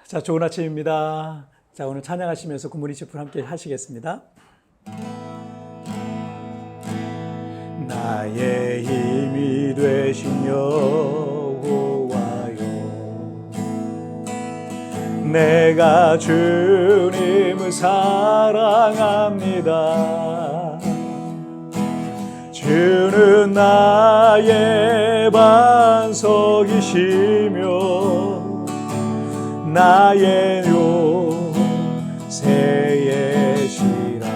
자, 좋은 아침입니다. 자, 오늘 찬양하시면서 굿모닝 셰프 함께 하시겠습니다. 나의 힘이 되신 여호와여, 내가 주님을 사랑합니다. 주는 나의 반석이시며 나의 요새이시라.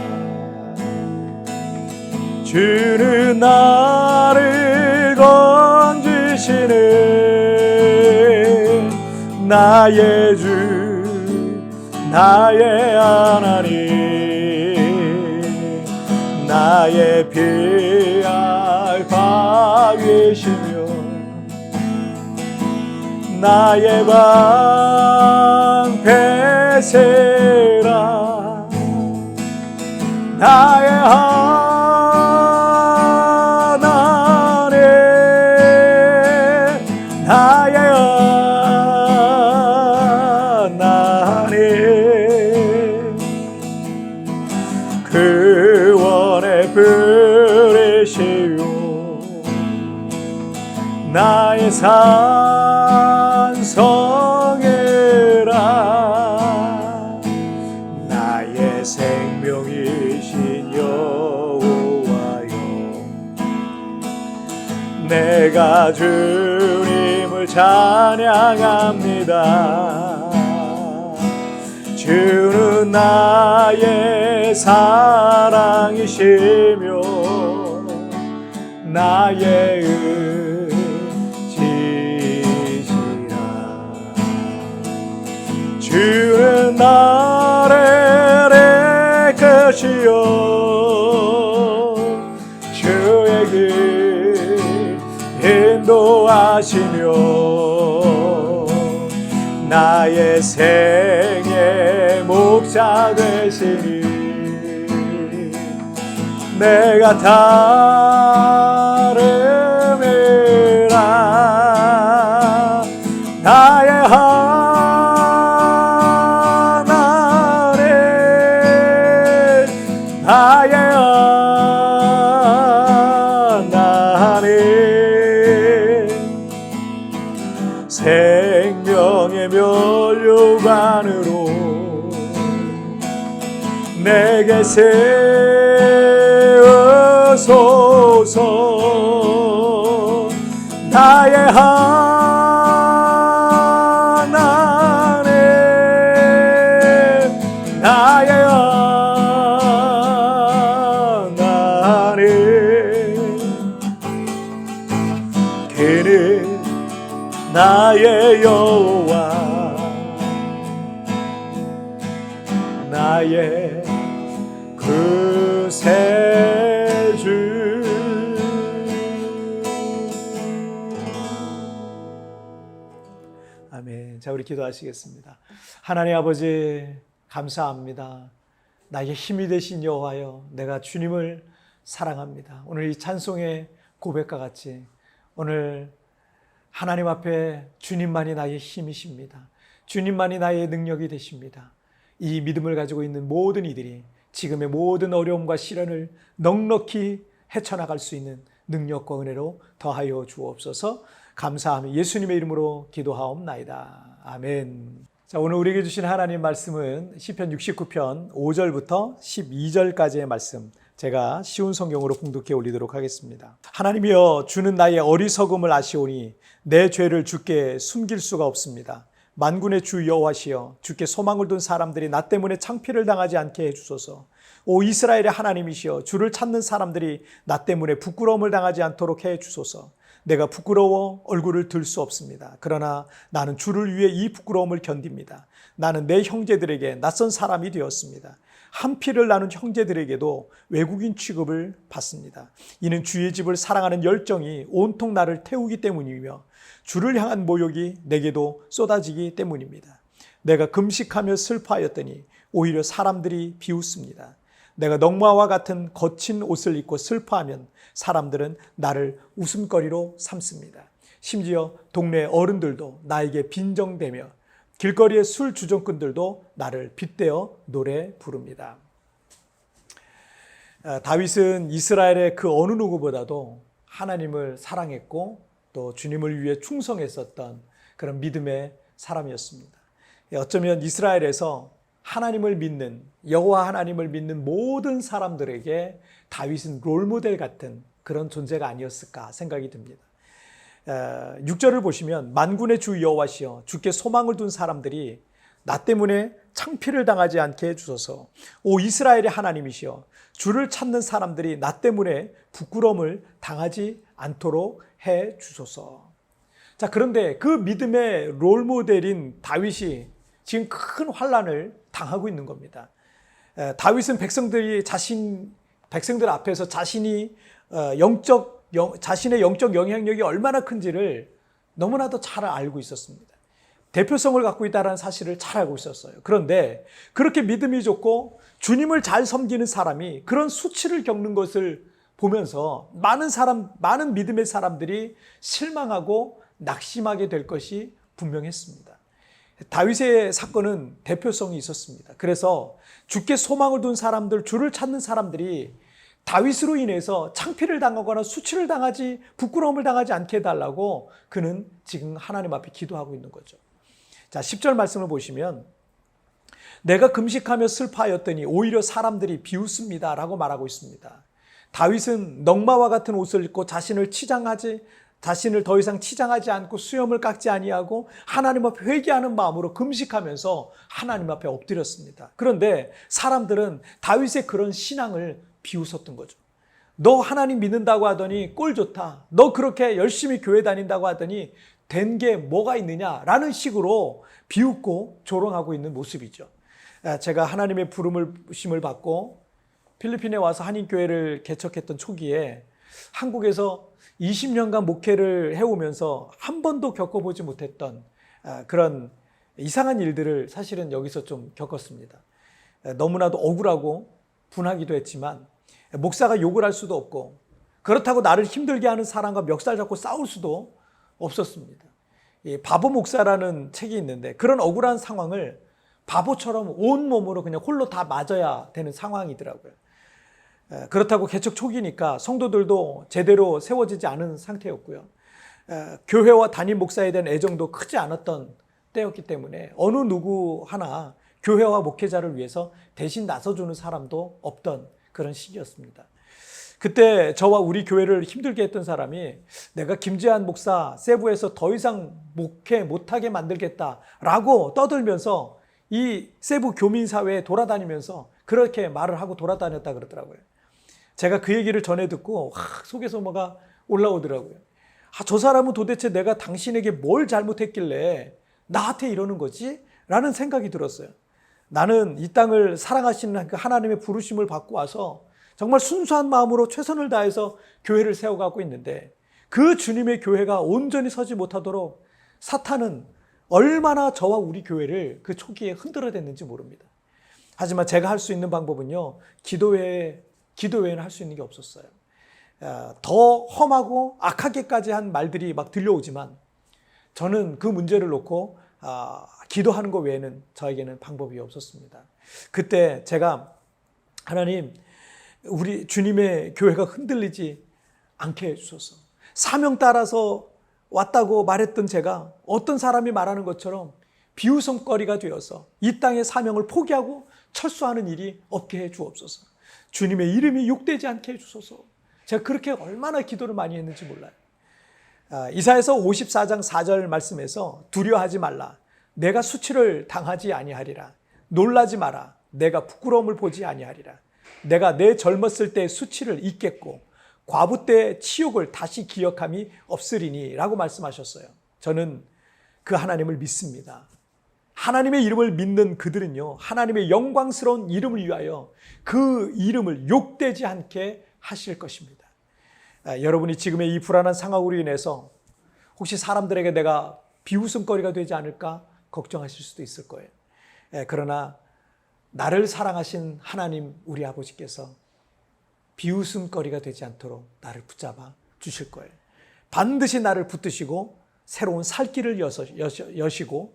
주는 나를 건지시는 나의 주, 나의 하나님, 나의 피할 바위시며 나의 방패세라. 나의 하나님, 나의 하나님, 구원의 뿌리시오 나의 산성이라. 나의 생명이신 여호와여, 내가 주님을 찬양합니다. 주는 나의 사랑이시며 나의 주는 나를 이끄시어 주의 길 인도하시며 나의 생의 목자 되시니 내가 따름이라. 나의 나의 하나님, 생명의 면류관으로 내게 세우소서. 나의 하나님, 나의 그는 나의 여호와, 나의 구세주. 아멘. 자, 우리 기도하시겠습니다. 하나님 아버지, 감사합니다. 나의 힘이 되신 여호와여, 내가 주님을 사랑합니다. 오늘 이 찬송의 고백과 같이 오늘 하나님 앞에 주님만이 나의 힘이십니다. 주님만이 나의 능력이 되십니다. 이 믿음을 가지고 있는 모든 이들이 지금의 모든 어려움과 시련을 넉넉히 헤쳐나갈 수 있는 능력과 은혜로 더하여 주옵소서. 감사하며 예수님의 이름으로 기도하옵나이다. 아멘. 자, 오늘 우리에게 주신 하나님 말씀은 시편 69편 5절부터 12절까지의 말씀, 제가 쉬운 성경으로 봉독해 올리도록 하겠습니다. 하나님이여, 주는 나의 어리석음을 아시오니 내 죄를 주께 숨길 수가 없습니다. 만군의 주 여호와시여, 주께 소망을 둔 사람들이 나 때문에 창피를 당하지 않게 해주소서. 오 이스라엘의 하나님이시여, 주를 찾는 사람들이 나 때문에 부끄러움을 당하지 않도록 해주소서. 내가 부끄러워 얼굴을 들 수 없습니다. 그러나 나는 주를 위해 이 부끄러움을 견딥니다. 나는 내 형제들에게 낯선 사람이 되었습니다. 한 피를 나눈 형제들에게도 외국인 취급을 받습니다. 이는 주의 집을 사랑하는 열정이 온통 나를 태우기 때문이며 주를 향한 모욕이 내게도 쏟아지기 때문입니다. 내가 금식하며 슬퍼하였더니 오히려 사람들이 비웃습니다. 내가 넉마와 같은 거친 옷을 입고 슬퍼하면 사람들은 나를 웃음거리로 삼습니다. 심지어 동네 어른들도 나에게 빈정대며 길거리의 술 주정꾼들도 나를 빗대어 노래 부릅니다. 다윗은 이스라엘의 그 어느 누구보다도 하나님을 사랑했고 또 주님을 위해 충성했었던 그런 믿음의 사람이었습니다. 어쩌면 이스라엘에서 하나님을 믿는, 여호와 하나님을 믿는 모든 사람들에게 다윗은 롤모델 같은 그런 존재가 아니었을까 생각이 듭니다. 6절을 보시면 만군의 주 여호와시여 주께 소망을 둔 사람들이 나 때문에 창피를 당하지 않게 해주소서. 오 이스라엘의 하나님이시여 주를 찾는 사람들이 나 때문에 부끄러움을 당하지 않도록 해주소서. 자, 그런데 그 믿음의 롤모델인 다윗이 지금 큰 환난을 당하고 있는 겁니다. 다윗은 백성들 앞에서 자신의 영적 영향력이 얼마나 큰지를 너무나도 잘 알고 있었습니다. 대표성을 갖고 있다는 사실을 잘 알고 있었어요. 그런데 그렇게 믿음이 좋고 주님을 잘 섬기는 사람이 그런 수치를 겪는 것을 보면서 많은 믿음의 사람들이 실망하고 낙심하게 될 것이 분명했습니다. 다윗의 사건은 대표성이 있었습니다. 그래서 주께 소망을 둔 사람들, 주를 찾는 사람들이 다윗으로 인해서 창피를 당하거나 수치를 당하지, 부끄러움을 당하지 않게 해달라고 그는 지금 하나님 앞에 기도하고 있는 거죠. 자, 10절 말씀을 보시면 내가 금식하며 슬퍼하였더니 오히려 사람들이 비웃습니다 라고 말하고 있습니다. 다윗은 넝마와 같은 옷을 입고 자신을 더 이상 치장하지 않고 수염을 깎지 아니하고 하나님 앞에 회개하는 마음으로 금식하면서 하나님 앞에 엎드렸습니다. 그런데 사람들은 다윗의 그런 신앙을 비웃었던 거죠. 너 하나님 믿는다고 하더니 꼴 좋다. 너 그렇게 열심히 교회 다닌다고 하더니 된 게 뭐가 있느냐라는 식으로 비웃고 조롱하고 있는 모습이죠. 제가 하나님의 부르심을 받고 필리핀에 와서 한인교회를 개척했던 초기에 한국에서 20년간 목회를 해오면서 한 번도 겪어보지 못했던 그런 이상한 일들을 사실은 여기서 좀 겪었습니다. 너무나도 억울하고 분하기도 했지만 목사가 욕을 할 수도 없고 그렇다고 나를 힘들게 하는 사람과 멱살 잡고 싸울 수도 없었습니다. 바보 목사라는 책이 있는데 그런 억울한 상황을 바보처럼 온몸으로 그냥 홀로 다 맞아야 되는 상황이더라고요. 그렇다고 개척 초기니까 성도들도 제대로 세워지지 않은 상태였고요. 교회와 담임 목사에 대한 애정도 크지 않았던 때였기 때문에 어느 누구 하나 교회와 목회자를 위해서 대신 나서주는 사람도 없던 그런 시기였습니다. 그때 저와 우리 교회를 힘들게 했던 사람이 내가 김재한 목사 세부에서 더 이상 목회 못하게 만들겠다라고 떠들면서 이 세부 교민사회에 돌아다니면서 그렇게 말을 하고 돌아다녔다 그러더라고요. 제가 그 얘기를 전해 듣고 속에서 뭐가 올라오더라고요. 저 사람은 도대체 내가 당신에게 뭘 잘못했길래 나한테 이러는 거지? 라는 생각이 들었어요. 나는 이 땅을 사랑하시는 하나님의 부르심을 받고 와서 정말 순수한 마음으로 최선을 다해서 교회를 세워가고 있는데 그 주님의 교회가 온전히 서지 못하도록 사탄은 얼마나 저와 우리 교회를 그 초기에 흔들어댔는지 모릅니다. 하지만 제가 할 수 있는 방법은요, 기도 외에는 할 수 있는 게 없었어요. 더 험하고 악하게까지 한 말들이 막 들려오지만 저는 그 문제를 놓고 기도하는 것 외에는 저에게는 방법이 없었습니다. 그때 제가 하나님, 우리 주님의 교회가 흔들리지 않게 해주소서. 사명 따라서 왔다고 말했던 제가 어떤 사람이 말하는 것처럼 비웃음거리가 되어서 이 땅의 사명을 포기하고 철수하는 일이 없게 해 주옵소서. 주님의 이름이 욕되지 않게 해 주소서. 제가 그렇게 얼마나 기도를 많이 했는지 몰라요. 이사야서 54장 4절 말씀에서 두려워하지 말라. 내가 수치를 당하지 아니하리라. 놀라지 마라. 내가 부끄러움을 보지 아니하리라. 내가 내 젊었을 때의 수치를 잊겠고 과부 때의 치욕을 다시 기억함이 없으리니 라고 말씀하셨어요. 저는 그 하나님을 믿습니다. 하나님의 이름을 믿는 그들은요, 하나님의 영광스러운 이름을 위하여 그 이름을 욕되지 않게 하실 것입니다. 여러분이 지금의 이 불안한 상황으로 인해서 혹시 사람들에게 내가 비웃음거리가 되지 않을까 걱정하실 수도 있을 거예요. 그러나 나를 사랑하신 하나님 우리 아버지께서 비웃음거리가 되지 않도록 나를 붙잡아 주실 거예요. 반드시 나를 붙드시고 새로운 살 길을 여시고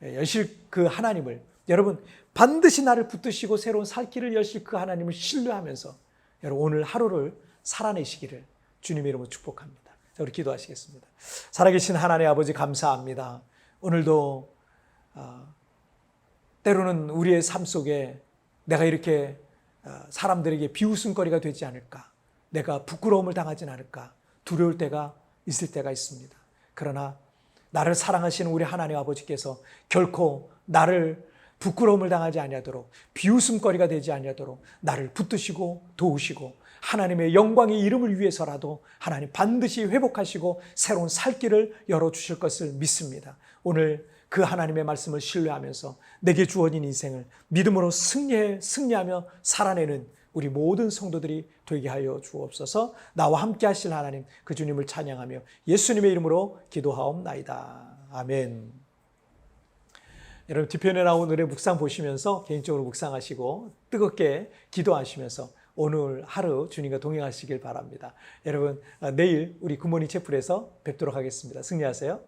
여실 그 하나님을, 여러분 반드시 나를 붙드시고 새로운 살 길을 여실 그 하나님을 신뢰하면서 여러분 오늘 하루를 살아내시기를 주님의 이름으로 축복합니다. 자, 우리 기도하시겠습니다. 살아계신 하나님 아버지 감사합니다. 오늘도 때로는 우리의 삶 속에 내가 이렇게 사람들에게 비웃음거리가 되지 않을까, 내가 부끄러움을 당하진 않을까 두려울 때가 있을 때가 있습니다. 그러나 나를 사랑하시는 우리 하나님 아버지께서 결코 나를 부끄러움을 당하지 아니하도록, 비웃음거리가 되지 아니하도록 나를 붙드시고 도우시고 하나님의 영광의 이름을 위해서라도 하나님 반드시 회복하시고 새로운 살 길을 열어주실 것을 믿습니다. 오늘 그 하나님의 말씀을 신뢰하면서 내게 주어진 인생을 믿음으로 승리하며 살아내는 우리 모든 성도들이 되게 하여 주옵소서. 나와 함께 하실 하나님 그 주님을 찬양하며 예수님의 이름으로 기도하옵나이다. 아멘. 여러분 뒤편에 나온 노래 묵상 보시면서 개인적으로 묵상하시고 뜨겁게 기도하시면서 오늘 하루 주님과 동행하시길 바랍니다. 여러분 내일 우리 굿모닝 채플에서 뵙도록 하겠습니다. 승리하세요.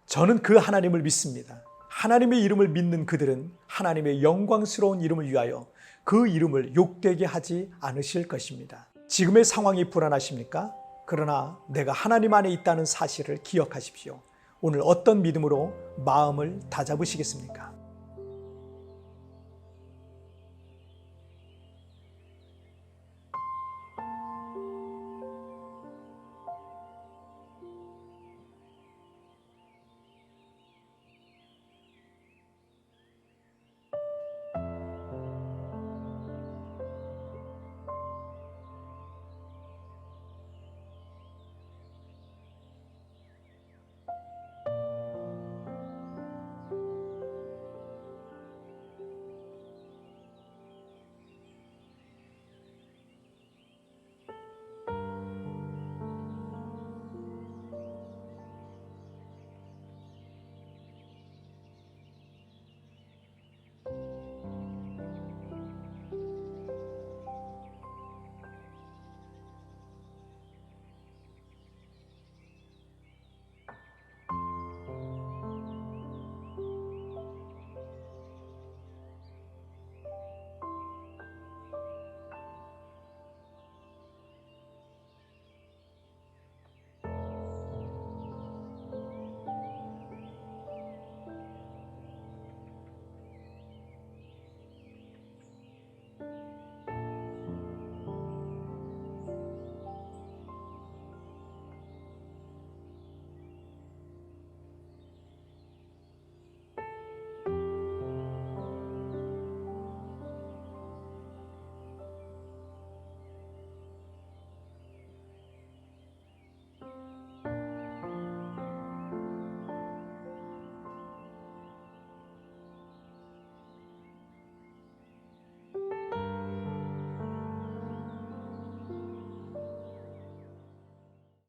저는 그 하나님을 믿습니다. 하나님의 이름을 믿는 그들은 하나님의 영광스러운 이름을 위하여 그 이름을 욕되게 하지 않으실 것입니다. 지금의 상황이 불안하십니까? 그러나 내가 하나님 안에 있다는 사실을 기억하십시오. 오늘 어떤 믿음으로 마음을 다잡으시겠습니까?